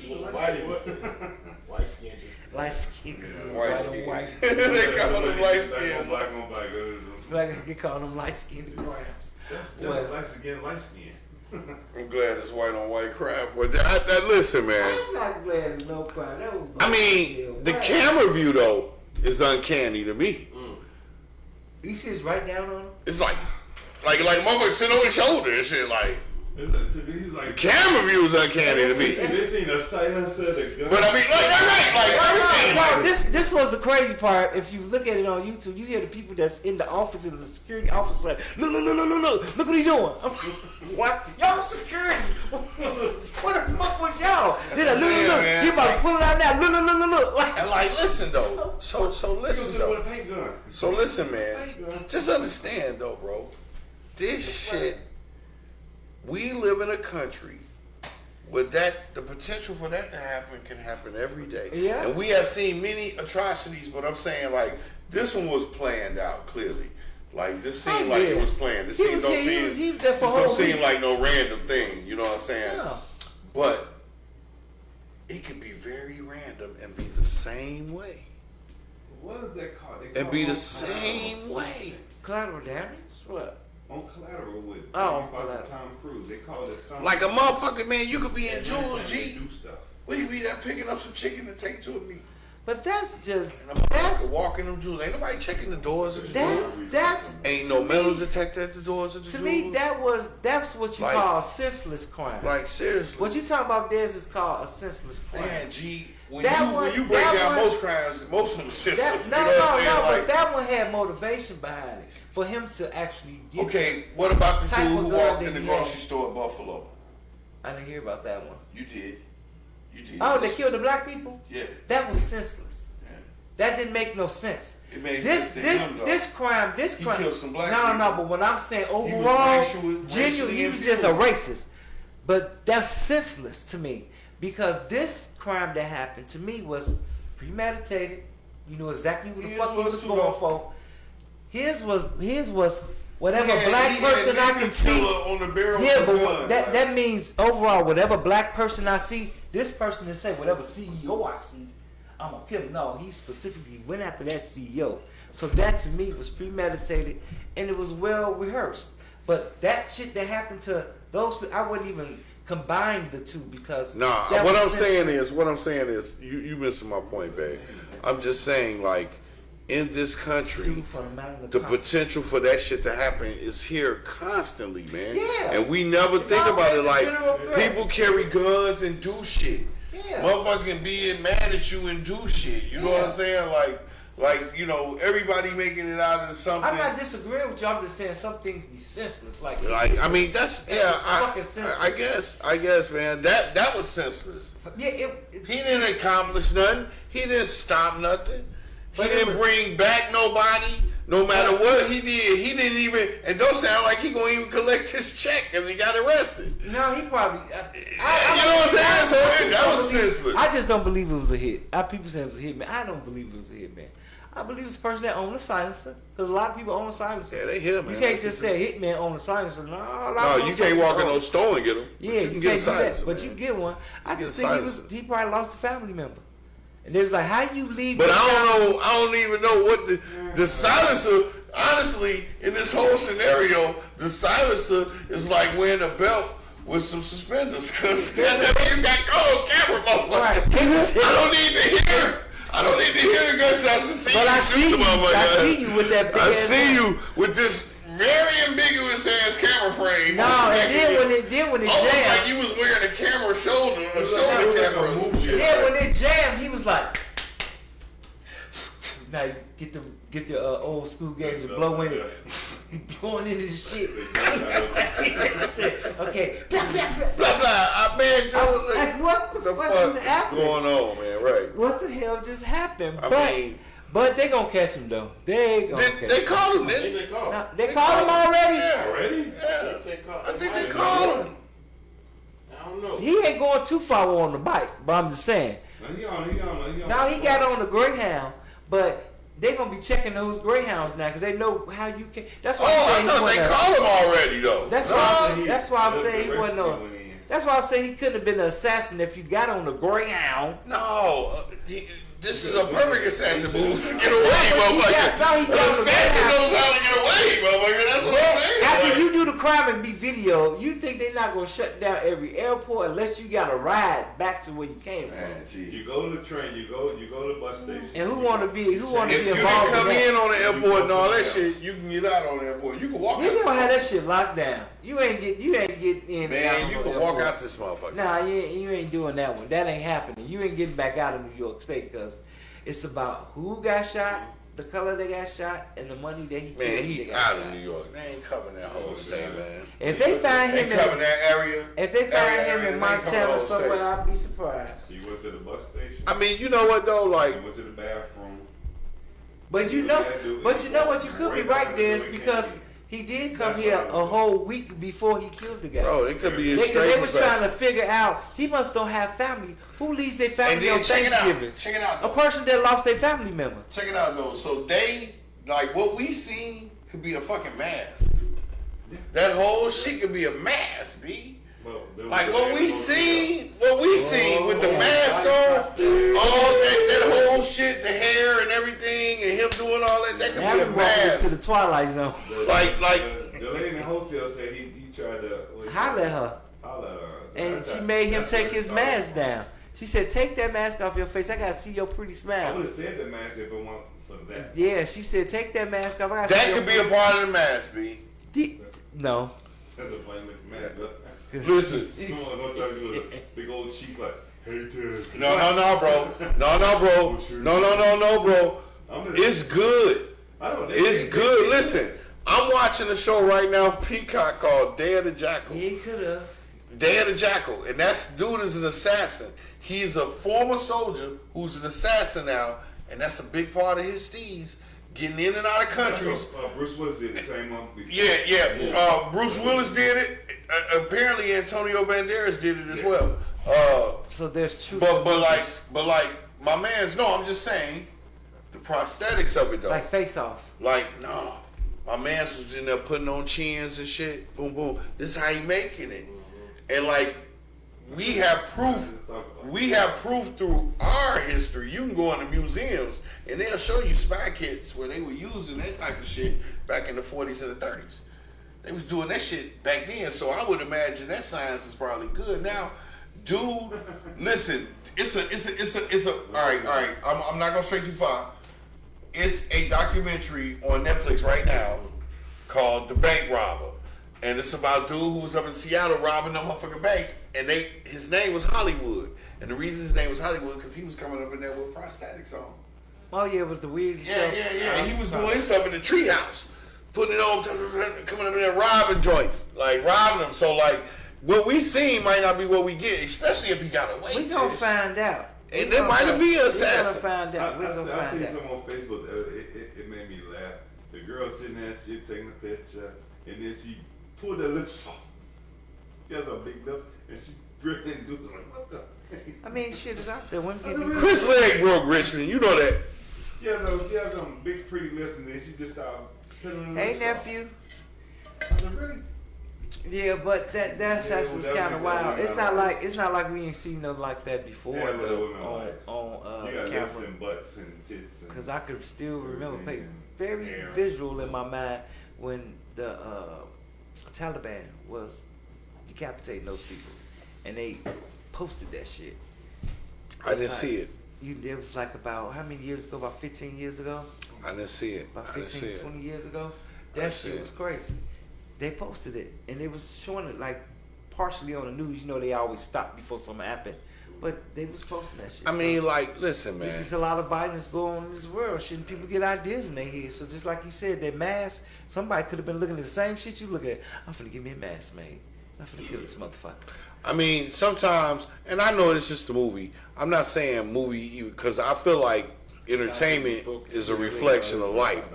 White skin. Light skin. White skin. They call him light skin. Black on black. Like they call them light skin crimes. That's light skin. I'm glad it's white on white crime. Listen, man. I'm not glad it's no crime. That was. I mean, the camera view though is uncanny to me. You see, it's right down on him. It's like motherfucker sit on his shoulder and shit. Like the camera view is uncanny to me. This ain't a silencer. But I mean, everything. This was the crazy part. If you look at it on YouTube, you hear the people that's in the office and the security officer like, look what he doing. What? Y'all security? What the fuck was y'all? Look. You about to pull it out now. Look. And like, listen though. So listen though. So listen, man. Just understand though, bro. This shit. We live in a country where the potential for that to happen can happen every day. Yeah. And we have seen many atrocities, but I'm saying like this one was planned out clearly. Like this seemed like it was planned. This don't seem like no random thing. You know what I'm saying? Yeah. But it could be very random and be the same way. What is that called? And be the same way. Collateral damage? What? On Collateral with Tom Cruise. They call it something. Like a motherfucker, man, you could be in Jules, G. Do stuff. We could be there picking up some chicken to take to a meat. But that's just walking them Jewels. Ain't nobody checking the doors of the Jewels. That's ain't no metal detector at the doors of the Jewels. To me, that's what you call a senseless crime. Like seriously, what you talking about? This is called a senseless crime. Man, G, when you break down most crimes, most of them senseless. But that one had motivation behind it for him to actually get. Okay, what about the dude who walked in the grocery store at Buffalo? I didn't hear about that one. You did. Oh, they killed the black people? Yeah. That was senseless. Yeah. That didn't make no sense. It made sense to him, though. This crime. He killed some black people. No, but what I'm saying overall, genuinely, he was just a racist. But that's senseless to me because this crime that happened to me was premeditated, You know exactly what the His fuck he was was too, going though. for. His was whatever He black had person I nigga can see. killer on the barrel Yeah, of but his gun. that means overall, whatever black person I see, this person is saying whatever CEO I see, I'm gonna kill him. No, he specifically went after that CEO. So that to me was premeditated and it was well rehearsed. But that shit that happened to those, I wouldn't even combine the two because Nah, that what was I'm senseless. saying is, you missing my point, babe. I'm just saying, like, in this country, Dude from the Mountain of the Cops. potential for that shit to happen is here constantly, man. Yeah. And we never It's think about always it a like general threat. people carry guns and do shit. Yeah. Motherfucking being mad at you and do shit. You know what I'm saying? Like, you know, everybody making it out of something. I'm not disagreeing with you. I'm just saying some things be senseless. Like I mean, that's just fucking senseless. I guess, man. That was senseless. Yeah, He didn't accomplish nothing. He didn't stop nothing. He But it didn't was- bring back nobody. No matter what he did, he didn't even. And don't sound like he gonna even collect his check because he got arrested. No, he probably. You know what I'm saying? So that was senseless. I just don't believe it was a hit. People say it was a hit, man. I don't believe it was a hit, man. I believe it's a person that owned a silencer. Because a lot of people own a silencer. Yeah, they here, man. You can't just say a hitman own a silencer. No, a lot No, of you can't motherfuckers walk in own- no store and get them. Yeah, you you can get a can't do that. silencer, But man. you get one. I You just get a think silencer. he probably lost a family member. And they was like, how you leave? But your I family- don't know. I don't even know what the silencer. Honestly, in this whole scenario, the silencer is like wearing a belt with some suspenders. Cause you got caught on camera, motherfucker. Right. I don't need to hear the gunshots to see But you I shoot see the you. motherfucker. I see you with that big I ass see gun. you with this very ambiguous ass camera frame. No, and then when it almost jammed, like you was wearing a camera shoulder, a shoulder like camera. a or some movie. shit. yeah, when it jammed, he was like, now you get the old school games and blow in it. He blowing into the shit. I said, okay, blah, blah, blah. Blah blah. Man, I was like, what the fuck is happening? going on, man? Right. What the hell just happened? I But they gonna catch him though. They gonna catch They him. called him, I didn't think they? they called. Now, they called him already. Yeah. Already? I think they called him. I don't know. He ain't going too far on the bike, but I'm just saying. No, he on. Now he got on the Greyhound, but they gonna be checking those Greyhounds now because they know how you can. That's why Oh, I I'm saying thought he they wasn't. called him already though. That's why. That's why I'm saying he wasn't. No. That's why I'm saying he couldn't have been an assassin if you got on the Greyhound. No, this is a perfect assassin move to get away, motherfucker. he An got assassin the knows how to get away, motherfucker. That's what I'm saying. After Like, you do the crime and be video, you think they're not gonna shut down every airport unless you got a ride back to where you came from. man, gee. You go to the train. You go to the bus station. And who want to be If you involved didn't in come that? in on the airport and all that shit, you can get out on the airport. You can walk You out. gonna have that shit locked down. You ain't get in. and Man, out you on can the walk airport. out this motherfucker. Nah, you ain't doing that one. That ain't happening. You ain't getting back out of New York State because it's about who got shot, the color they got shot, and the money that he Man, killed he they got out shot. of New York. They ain't covering that whole state, man. If they find They him covering in, that area. if they find area, him they in ain't covering the Montana whole somewhere, state. I'll be surprised. You went to the bus station. I mean, you know what though? Like, You went to the bathroom. But you know what you could be right there is because he did come That's here what a whole week before he killed the guy. bro, it could be a They straight was professor. trying to figure out he must don't have family. Who leaves their And family then on check it Thanksgiving? out. Check it out. A Though. person that lost their family member. Check it out though. So they like what we seen could be a fucking mask. That whole shit could be a mask, B. Like what we seen with the mask on, all that whole shit, the hair and everything, and him doing all that could Now be we a walking mask. into the Twilight Zone. Like- the lady in the hotel said he tried to Holler at her. holler at her. And she made him take his mask down. She said, take that mask off your face. I got to see your pretty I smile. would have said the mask if it weren't for that. Yeah, she said, take that mask off. I gotta see That your could be a part of the mask, B. No. That's a funny looking mask. Listen. No time you was a big old cheek like, hey, Tez. No, bro. No, bro. It's good. I don't know. It's good. Listen, I'm watching a show right now, Peacock, called Day of the Jackal. He could have. Day of the Jackal, and that dude is an assassin. He's a former soldier who's an assassin now, and that's a big part of his steez, getting in and out of countries. Bruce Willis did the same month before. Yeah. Bruce Willis did it. Apparently, Antonio Banderas did it as well. So there's truth. But like, my man's. No, I'm just saying. the prosthetics of it though. Like Face Off. Like, no. My man's was in there putting on chins and shit. Boom, boom. This is how he making it. And like, we have proof. We have proof through our history. You can go into museums and they'll show you spy kits where they were using that type of shit back in the 40s and the 30s. They was doing that shit back then. So I would imagine that science is probably good now. Dude, listen, it's a. All right. I'm not gonna stray too far. It's a documentary on Netflix right now called The Bank Robber. And it's about dude who was up in Seattle robbing them motherfucking banks. And his name was Hollywood. And the reason his name was Hollywood because he was coming up in there with prosthetics on. Oh yeah, it was the weird stuff. Yeah. He was doing stuff in the treehouse. Putting it on, coming up in there robbing joints. Like robbing them. So like, what we seen might not be what we get, especially if he got away. We gonna find out. And there might be an assassin. We're gonna find out. I seen something on Facebook. It made me laugh. The girl sitting there, she taking a picture, and then she pulled her lips off. She has a big lip, and she gripped and dude was like, "What the?" I mean, shit is out there. Women get Really? Chris Leg broke Richmond, you know that. She has some big pretty lips, and then she just started putting her Hey lips nephew. off. I said, really? Yeah, but that assassin was kind of wild. It's not like we ain't seen nothing like that before Yeah, but though, women likes. on You got lips camera. and butts and tits. And Because I could still remember, everything very and hair. visual in my mind when the Taliban was decapitating those people, and they posted that shit. I didn't see it. It was like about how many years ago? About 15 years ago? I didn't see it. About I didn't see 15, it. 20 years ago? I That didn't see shit it. was crazy. They posted it, and it was showing it like partially on the news. You know, they always stop before something happened, but they was posting that shit. I mean, So, like, listen, man. this is a lot of violence going on in this world. Shouldn't people get ideas in their head? So just like you said, that mask, somebody could have been looking at the same shit you look at. I'm finna give me a mask, man. I'm finna kill this motherfucker. I mean, sometimes, and I know it's just a movie. I'm not saying movie because I feel like entertainment is a reflection of life.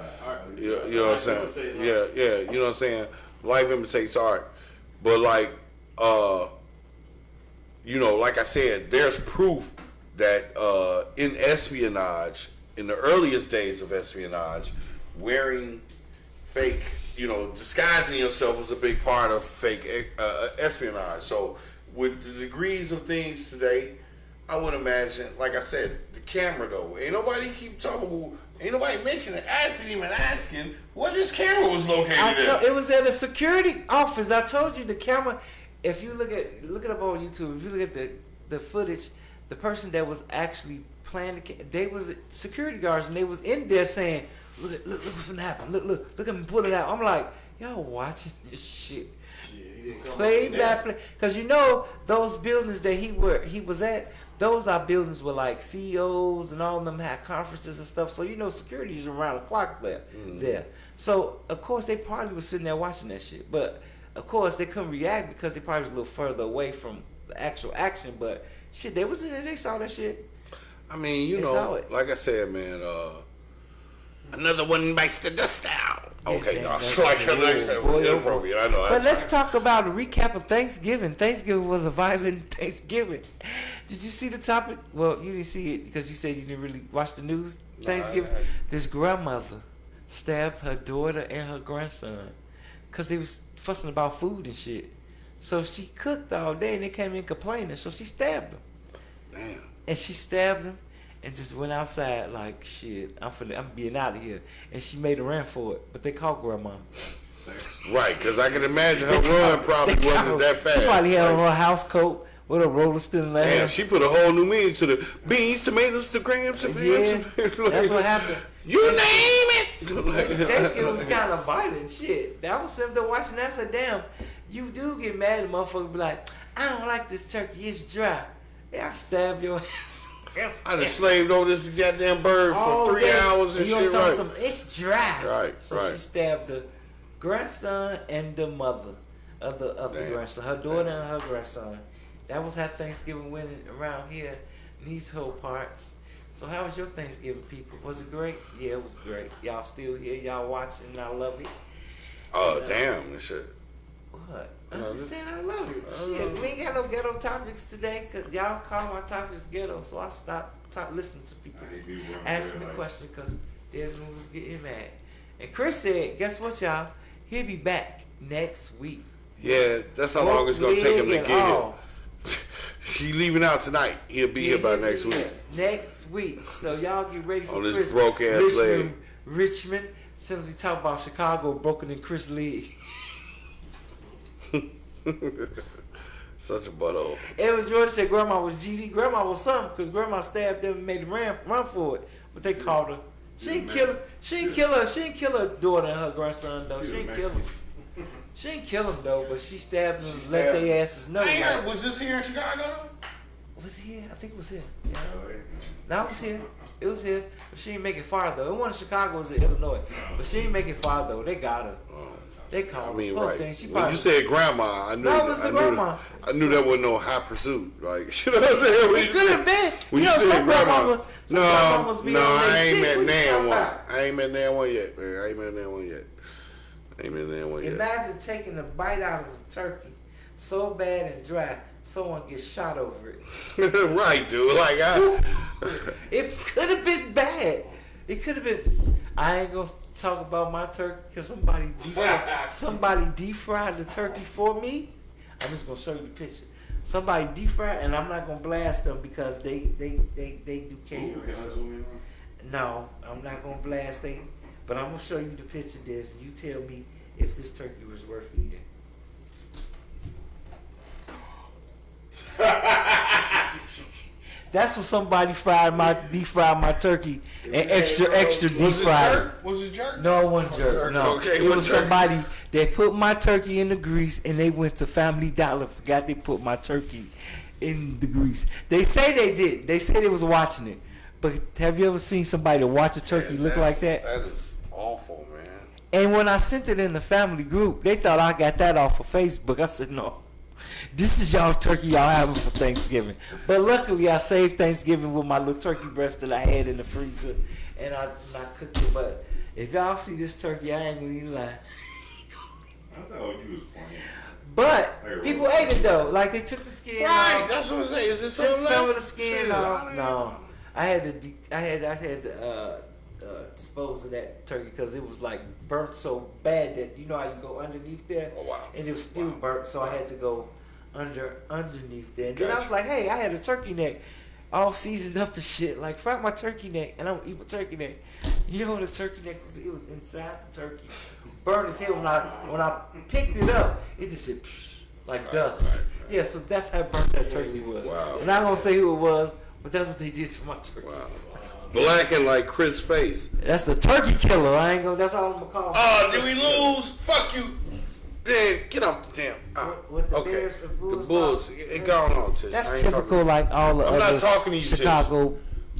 You know what I'm saying? Yeah. You know what I'm saying? Life imitates art. But like, you know, like I said, there's proof that in espionage, in the earliest days of espionage, wearing fake, you know, disguising yourself was a big part of fake espionage. So with the degrees of things today, I would imagine, like I said, the camera though. Ain't nobody keep talking about, ain't nobody mentioning, even asking what this camera was located at. It was at a security office. I told you the camera. If you look it up on YouTube, if you look at the footage, the person that was actually playing they was security guards, and they was in there saying, look what's gonna happen. Look at me pull it out. I'm like, y'all watching this shit. Play by play, because you know those buildings that he was at, those are buildings where like CEOs and all of them had conferences and stuff. So you know security is around the clock there. So of course they probably was sitting there watching that shit, but of course they couldn't react because they probably was a little further away from the actual action. But shit, they was in there, they saw that shit. I mean, you know, like I said, man, another one bites the dust out. Okay, no, it's like inappropriate. I know. But let's talk about a recap of Thanksgiving. Thanksgiving was a violent Thanksgiving. Did you see the topic? Well, you didn't see it because you said you didn't really watch the news. Thanksgiving. This grandmother stabbed her daughter and her grandson because they was fussing about food and shit. So she cooked all day and they came in complaining. So she stabbed them. Damn. And she stabbed him and just went outside like, shit, I'm being out of here. And she made a run for it, but they caught grandma. Right, because I can imagine her run probably wasn't that fast. She probably had on her house coat with a roller still in Damn, she put a whole new meaning to the beans, tomatoes, the grams. Yeah, that's what happened. You name it. Thanksgiving was kind of violent shit. I was sitting there watching that. I said, damn, you do get mad at motherfucker be like, I don't like this turkey, it's dry. Yeah, I stab your ass. I done slaved over this goddamn bird for 3 hours and shit. Right. It's dry. Right. So she stabbed the grandson and the mother of the grandson, her daughter and her grandson. That was how Thanksgiving went around here in these whole parts. So how was your Thanksgiving, people? Was it great? Yeah, it was great. Y'all still here, y'all watching, and I love it. Oh, damn, this shit. What? I'm just saying I love it. Shit, we ain't got no ghetto topics today because y'all call my topics ghetto, so I stopped listening to people asking me questions because Desmond was getting mad. And Chris said, guess what, y'all? He'll be back next week. Yeah, that's how long it's going to take him to get here. He leaving out tonight. He'll be here by next week. Next week. So y'all get ready for on Chris. this broke ass leg. Richmond. Since we talk about Chicago broken in Chris Lee. Such a butthole. Edward Jordan said Grandma was GD. Grandma was something because Grandma stabbed them and made them run for it. But they called her. She didn't kill her. She didn't kill her daughter and her grandson though. She didn't kill them. She didn't kill them though, but she stabbed them and let their asses know. Like, was this here in Chicago? Was it here? I think it was here. Yeah. No, it was here. It was here. But she ain't make it far though. It wasn't Chicago, it was in Illinois. But she ain't make it far though. They got her. They called her. Right. Thing. She when you said grandma, I knew grandma. I knew that wasn't no high pursuit. Like, you know what I'm saying? It could have been. When you said grandma. No, I ain't met nan one. I ain't met nan one yet, man. Imagine taking a bite out of a turkey so bad and dry, someone gets shot over it. Right, dude. Like, it could have been bad. It could have been. I ain't gonna talk about my turkey because somebody deep fried the turkey for me. I'm just gonna show you the picture. Somebody deep fried, and I'm not gonna blast them because they do caterers. No, I'm not gonna blast them, but I'm gonna show you the picture of this, and you tell me if this turkey was worth eating. That's when somebody deep fried my turkey and extra deep fried. Was it jerk? No, it wasn't jerk. No, okay, it was somebody that put my turkey in the grease and they went to Family Dollar. Forgot they put my turkey in the grease. They say they did. They say they was watching it. But have you ever seen somebody that watch a turkey look like that? That is awful, man. And when I sent it in the family group, they thought I got that off of Facebook. I said no. This is y'all turkey y'all having for Thanksgiving. But luckily, I saved Thanksgiving with my little turkey breast that I had in the freezer, and I cooked it. But if y'all see this turkey, I ain't gonna even lie. I thought you was playing. But people ate it though. Like they took the skin Right, off. that's what I'm saying. Is it Took some some of the skin off. No, I had to dispose of that turkey because it was like burnt so bad that you know how you go underneath there. Oh wow! And it was still burnt, so I had to go underneath there. And then I was Gotcha. like, hey, I had a turkey neck all seasoned up and shit. Like, fry my turkey neck, and I'm gonna eat my turkey neck. You know what the turkey neck was? It was inside the turkey. Burned as hell. When I picked it up, it just said like dust. Right. Yeah, so that's how burnt that turkey was. Wow. I'm not gonna say who it was, but that's what they did to my turkey. Wow. Blacking like Chris' face. That's the turkey killer. I ain't gonna. That's all I'm gonna call. Oh, did we lose? Fuck you. Man, get off the damn. What the okay. Bears, the Bulls. It gone on, Tish. That's typical, like all the I'm other not talking to you, Chicago.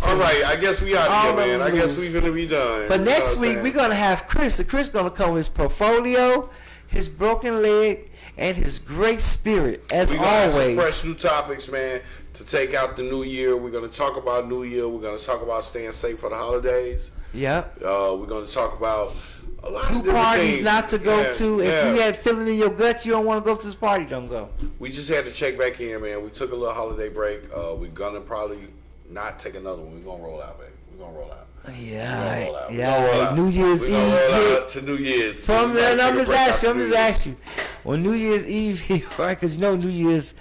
All right, I guess we out All here, man. of I them guess lose. we gonna be done. But You know next what I'm week we're gonna have Chris. And Chris gonna come with his portfolio, his broken leg, and his great spirit. As we gonna have some always, fresh new topics, man, to take out the new year. We're gonna talk about New Year. We're gonna talk about staying safe for the holidays. Yep. We're gonna talk about a lot Who of different parties things. not to go to? If yeah. you had feeling in your gut, you don't want to go to this party, don't go. We just had to check back in, man. We took a little holiday break. We're gonna probably not take another one. We're gonna roll out, baby. We're gonna roll out. Yeah. New Year's We're gonna roll Eve. out to New Year's. So I'm just asking you. When New Year's Eve hit, right? Because you know New Year's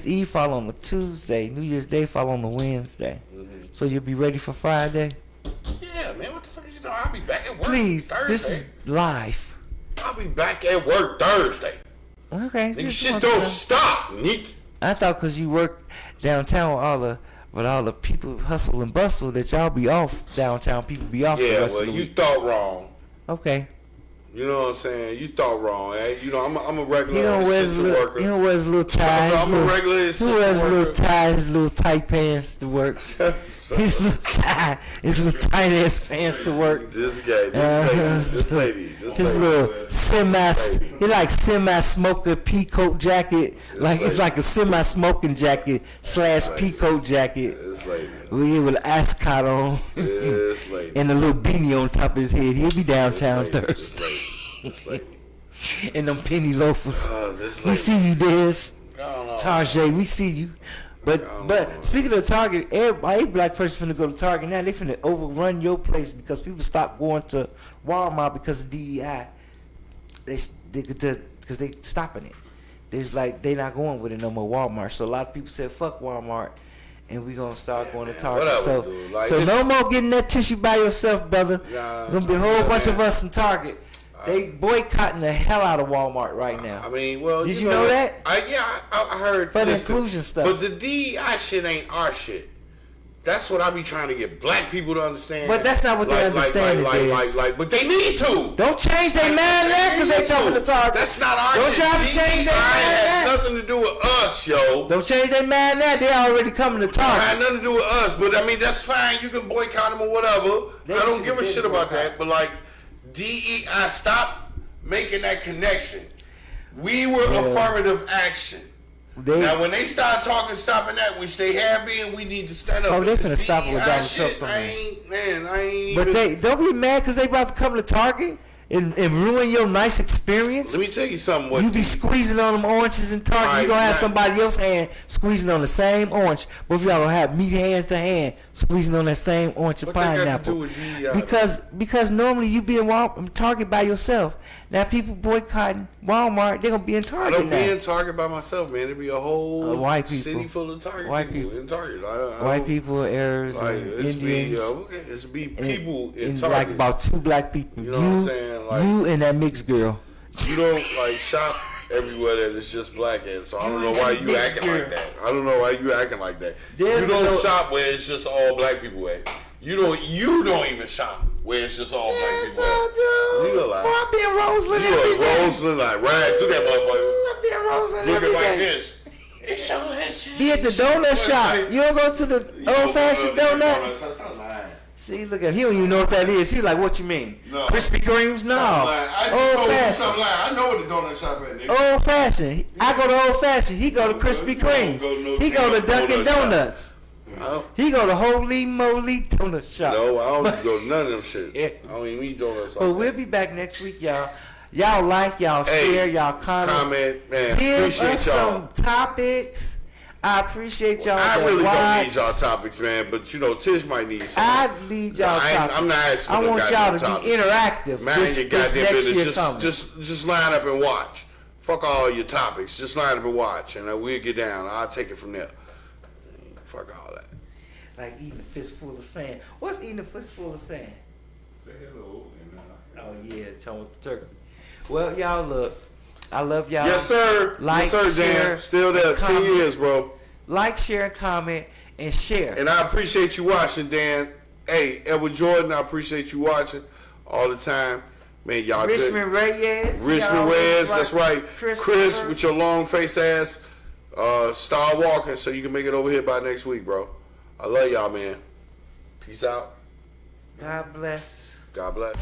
Eve fall on a Tuesday. New Year's Day fall on a Wednesday. Mm-hmm. So you'll be ready for Friday. Yeah, man. What the fuck is you doing? I'll be back at work. Please, Thursday. this is live. I'll be back at work Thursday. Okay. Nigga, just shit want don't to know. stop, Nick. I thought because you work downtown with all the people hustle and bustle that y'all be off downtown. People be off. the Yeah, rest well, of the you week. thought wrong. Okay. You know what I'm saying? You thought wrong. Eh? You know, I'm a regular He don't wear his assistant little, worker. he don't wear his little ties. I'm a regular He assistant wears his little worker. tie, his little tight pants to work. His little tie, his little tight ass pants to work. This guy, this lady. His little he like semi-smoker peacoat jacket. Like it's like a semi-smoking jacket / peacoat jacket. This lady. With an ascot on. This lady. And a little beanie on top of his head. He'll be downtown Thursday. This lady. and them penny loafers. We lady. see you, Dez. I don't know. Tarjay, we see you. But speaking of Target, every black person finna go to Target now. They finna overrun your place because people stop going to Walmart because of DEI. Because they stopping it. It's like they not going with it no more Walmart. So a lot of people said fuck Walmart, and we gonna start going to Target. Whatever, So no more getting that tissue by yourself, brother. Gonna be a whole bunch of us in Target. They boycotting the hell out of Walmart right now. I mean, well, did you know that? I heard for the inclusion stuff. But the DEI shit ain't our shit. That's what I be trying to get black people to understand. But that's not what they understand. But they need to. Don't change their mind now because they talking to Target. That's not our Don't shit. try to change their mind DEI has now. nothing to do with us, yo. Don't change their mind now. They already coming to It Target. had nothing to do with us. But I mean, that's fine. You can boycott them or whatever. I don't give a shit about that. But like, DEI, stop making that connection. We were affirmative action. Now, when they start stopping that, which they have been, we need to stand up. Oh, they finna stop it with Donald shit, Trump. I ain't But even... don't be mad because they about to come to Target and ruin your nice experience. Let me tell you something. You be squeezing on them oranges in Target. Right, You gonna have right. somebody else's hand squeezing on the same orange. Both of y'all gonna have meet hand to hand squeezing on that same orange and What that got to pineapple. do with DEI? Because normally you be in Target by yourself. Now people boycotting Walmart, they gonna be in I Target don't now. be in Target by myself, man. There be a whole white people. city full of Target White people in Target. White people, Arabs, like, and it's Indians. it's be people in and Target. like about 2 black people. You know what I'm saying? Like, you and that mixed girl. You don't like shop everywhere that it's just black at, so I don't know why you Mixed acting girl. like that. I don't know why you acting like that. There's You don't no- shop where it's just all black people at. You don't even shop where it's just all black people at. You a lie. I be in Roseland You every a day. Roseland like right through that motherfucker. I be in Roseland Looking every like day. this. It's all that shit. Be at the donut shop. You don't go to the old fashioned donut. Stop lying. See, look at him. He don't even know what that is. He's like, what you mean? No. Krispy Kremes? No. Stop lying. I just Old told you fashioned. stop lying. I know what the donut shop at, nigga. Old fashioned. I go to old fashioned. He go to Krispy You don't Kremes. go to no He go to damn Dunkin' donut shop. Donuts. Oh. He go to Holy Moly Donut Shop. No, I don't go to none of them shit. Yeah. I don't even eat donuts. But we'll be back next week, y'all. Y'all like, y'all Hey, share, y'all comment. man. Give Appreciate us y'all. some topics. I appreciate y'all. I that really watch. don't need y'all topics, man. But you know, Tish might need some. I need y'all topics. I'm not asking I for no want y'all goddamn to topics. be interactive. Man, this, your this goddamn next year business. coming. Just line up and watch. Fuck all your topics. Just line up and watch, and we'll get down. I'll take it from there. Fuck all that. Like eating a fistful of sand. What's eating a fistful of sand? Say hello. And, Oh yeah, tell with the turkey. Well, y'all look. I love y'all. Yes, sir. Like, yes, sir, Dan. share, Still there. and 10 comment. years, bro. Like, share, and comment, and share. And I appreciate you watching, Dan. Hey, Edward Jordan, I appreciate you watching all the time. Man, y'all good. Richmond Reyes. Richmond Reyes, that's right. Chris Christopher. with your long face ass. Start walking so you can make it over here by next week, bro. I love y'all, man. Peace out. God bless. God bless.